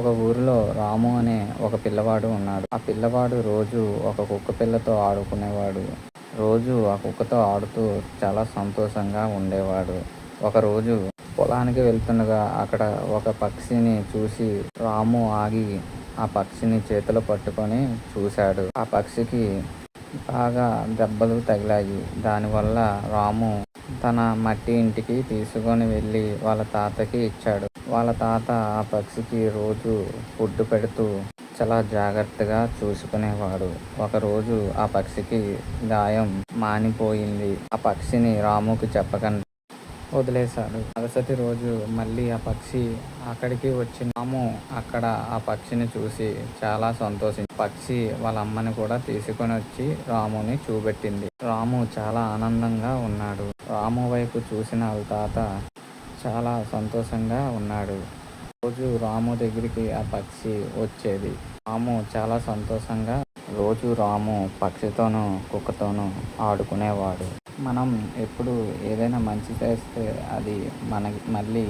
ఒక ఊరిలో రాము అనే ఒక పిల్లవాడు ఉన్నాడు. ఆ పిల్లవాడు రోజు ఒక కుక్క పిల్లతో ఆడుకునేవాడు. రోజు ఆ కుక్కతో ఆడుతూ చాలా సంతోషంగా ఉండేవాడు. ఒకరోజు పొలానికి వెళ్తుండగా అక్కడ ఒక పక్షిని చూసి రాము ఆగి ఆ పక్షిని చేతిలో పట్టుకొని చూశాడు. ఆ పక్షికి బాగా దెబ్బలు తగిలాయి. దానివల్ల రాము తన మట్టి ఇంటికి తీసుకొని వెళ్ళి వాళ్ళ తాతకి ఇచ్చాడు. వాళ్ళ తాత ఆ పక్షికి రోజు ఫుడ్ పెడుతూ చాలా జాగ్రత్తగా చూసుకునేవాడు. ఒకరోజు ఆ పక్షికి గాయం మానిపోయింది. ఆ పక్షిని రాముకి చెప్పకుండా వదిలేశాడు. మరుసటి రోజు మళ్ళీ ఆ పక్షి అక్కడికి వచ్చి రాము అక్కడ ఆ పక్షిని చూసి చాలా సంతోషించి పక్షి వాళ్ళ అమ్మని కూడా తీసుకొని వచ్చి రాముని చూపెట్టింది. రాము చాలా ఆనందంగా ఉన్నాడు. రాము వైపు చూసిన వాళ్ళ తాత చాలా సంతోషంగా ఉన్నాడు. రోజు రాము దగ్గరికి ఆ పక్షి వచ్చేది. రాము చాలా సంతోషంగా రోజు రాము పక్షితోనూ కుక్కతోనూ ఆడుకునేవాడు. మనం ఎప్పుడు ఏదైనా మంచి చేస్తే అది మనకి మళ్ళీ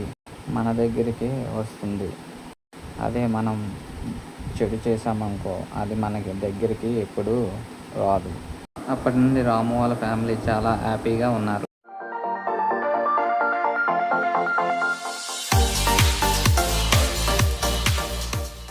మన దగ్గరికి వస్తుంది. అదే మనం చెడు చేసామనుకో అది మనకి దగ్గరికి ఎప్పుడూ రాదు. అప్పటి నుండి రాము వాళ్ళ ఫ్యామిలీ చాలా హ్యాపీగా ఉన్నారు.